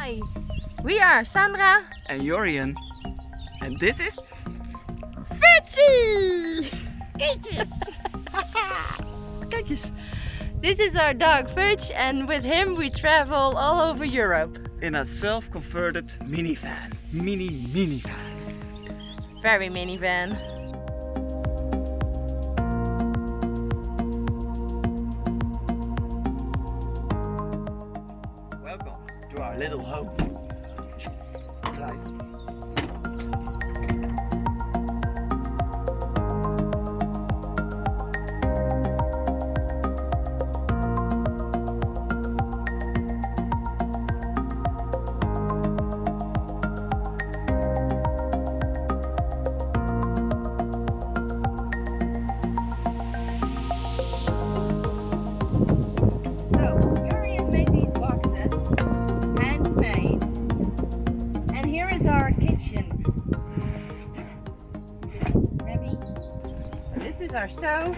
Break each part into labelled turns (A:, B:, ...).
A: Hi, we are Sandra
B: and Joriën, and this is
A: Fudge! Kijkjes!
B: Kijkjes.
A: This is our dog Fudge, and with him we travel all over Europe.
B: In a self-converted minivan. Minivan.
A: Very minivan.
B: Welcome to our little home. Right.
A: Our kitchen. This is our stove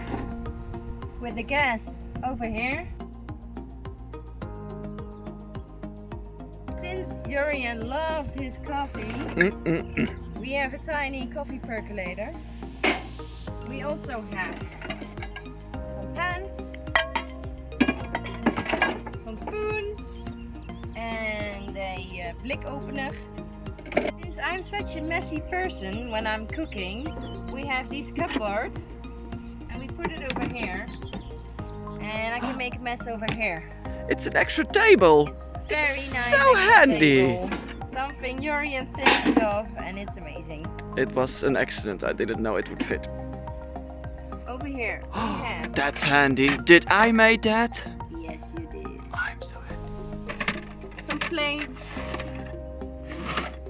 A: with the gas over here. Since Joriën loves his coffee, we have a tiny coffee percolator. We also have some pans, some spoons, and a blik opener. Since I'm such a messy person when I'm cooking, we have these cupboard and we put it over here, and I can make a mess over here.
B: It's an extra table.
A: It's very nice.
B: So handy.
A: Table. Something Joriën thinks of, and it's amazing.
B: It was an accident. I didn't know it would fit.
A: Over here we have.
B: That's handy. Did I make that?
A: Yes, you did.
B: I'm so happy.
A: Some plates,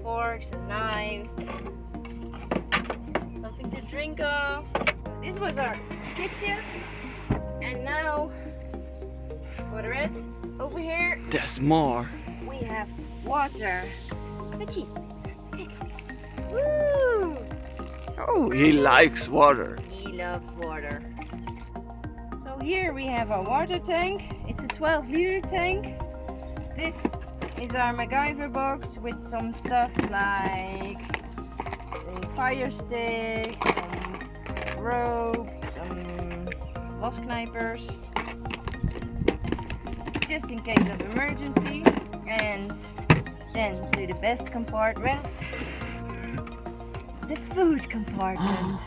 A: forks and knives, something to drink of. This was our kitchen, and now for the rest, over here
B: There's more.
A: we have water. Woo!
B: Oh, he likes water.
A: He loves water. So here we have our water tank. It's a 12-liter tank. This is our MacGyver box with some stuff like fire sticks, some rope, some losknijpers, just in case of emergency. And then to the best compartment, the food compartment.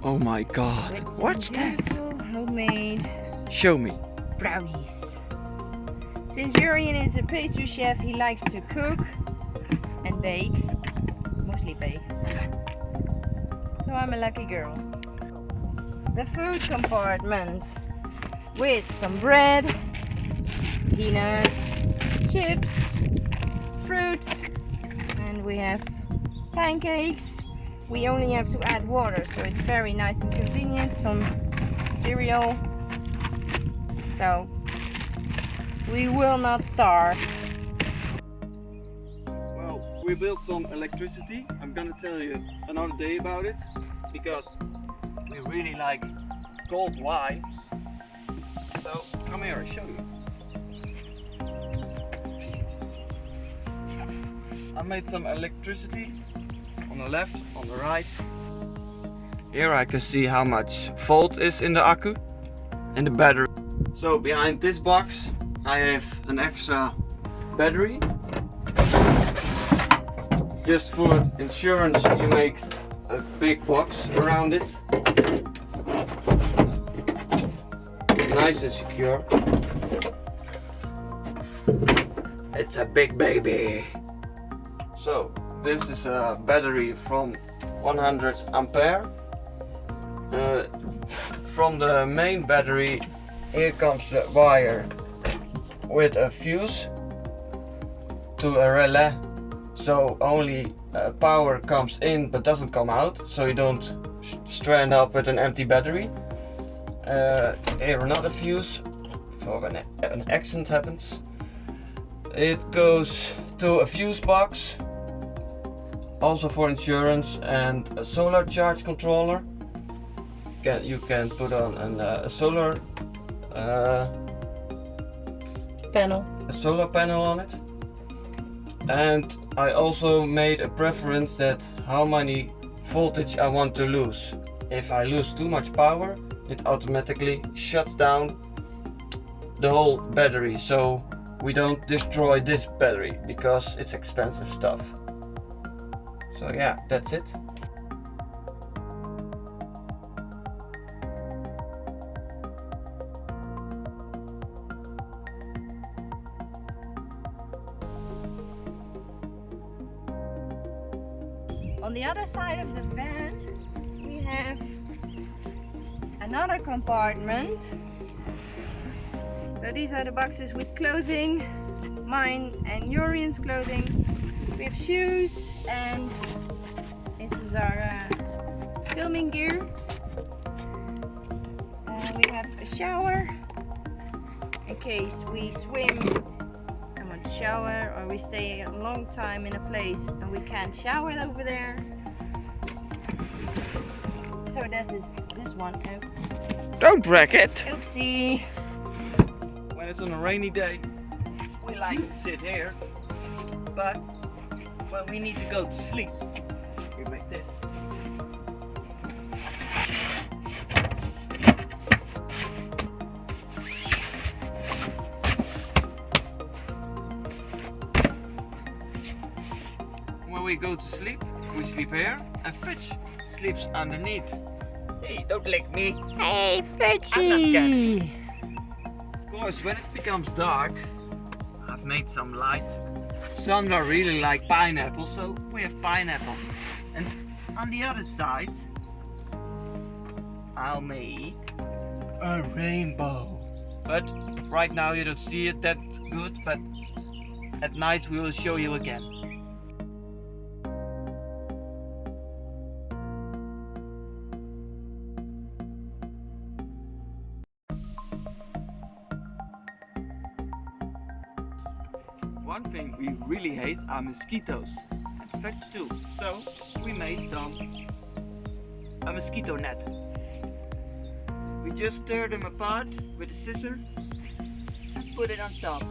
B: Oh my god.
A: With some
B: What's that?
A: beautiful homemade
B: Show me.
A: brownies. Since Joriën is a pastry chef, he likes to cook and bake, mostly bake. So I'm a lucky girl. The food compartment with some bread, peanuts, chips, fruit, and we have pancakes. We only have to add water, so it's very nice and convenient. Some cereal. So we will not starve.
B: Well, we built some electricity. I'm gonna tell you another day about it because we really like cold wine. So come here, I'll show you. I made some electricity on the left, on the right. Here I can see how much volt is in the accu, in the battery. So behind this box I have an extra battery. Just for insurance you make a big box around it. Nice and secure. It's a big baby. So this is a battery from 100 ampere. From the main battery here comes the wire with a fuse to a relay, so only power comes in but doesn't come out, so you don't strand up with an empty battery. Here another fuse for when an accident happens. It goes to a fuse box, also for insurance, and a solar charge controller. You can put on a solar
A: Panel.
B: a solar panel on it. And I also made a preference that how many voltage I want to lose. If I lose too much power, it automatically shuts down the whole battery, so we don't destroy this battery because it's expensive stuff. So yeah, that's it.
A: On the other side of the van we have another compartment. So these are the boxes with clothing, mine and Joriën's clothing. We have shoes, and this is our filming gear. We have a shower in case we swim and want to shower, or we stay a long time in a place and we can't shower over there. So that is this one. Oh.
B: Don't wreck it!
A: Oopsie!
B: When it's on a rainy day, we like to sit here, but when we need to go to sleep, we make this. When we go to sleep, we sleep here, and Fudge sleeps underneath. Hey, don't lick me!
A: Hey, Fudge!
B: I'm not cat. Of course, when it becomes dark, I've made some light. Sandra really likes pineapple, so we have pineapple. And on the other side, I'll make a rainbow. But right now you don't see it that good, but at night we will show you again. One thing we really hate are mosquitoes, and Fudge too. So we made a mosquito net. We just tear them apart with a scissor and put it on top.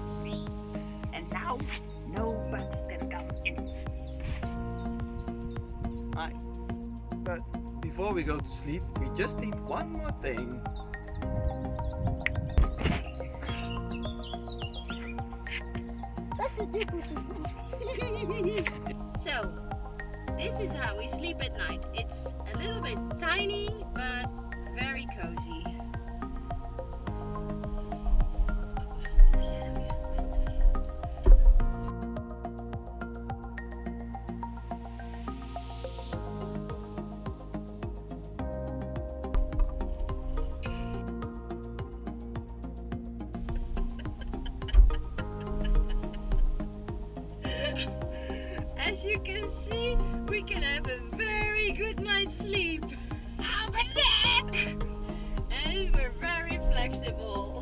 B: And now no bugs can come in. Right. But before we go to sleep, we just need one more thing.
A: So, this is how we sleep at night. It's a little bit tiny, but very cozy. As you can see, we can have a very good night's sleep. And we're very flexible.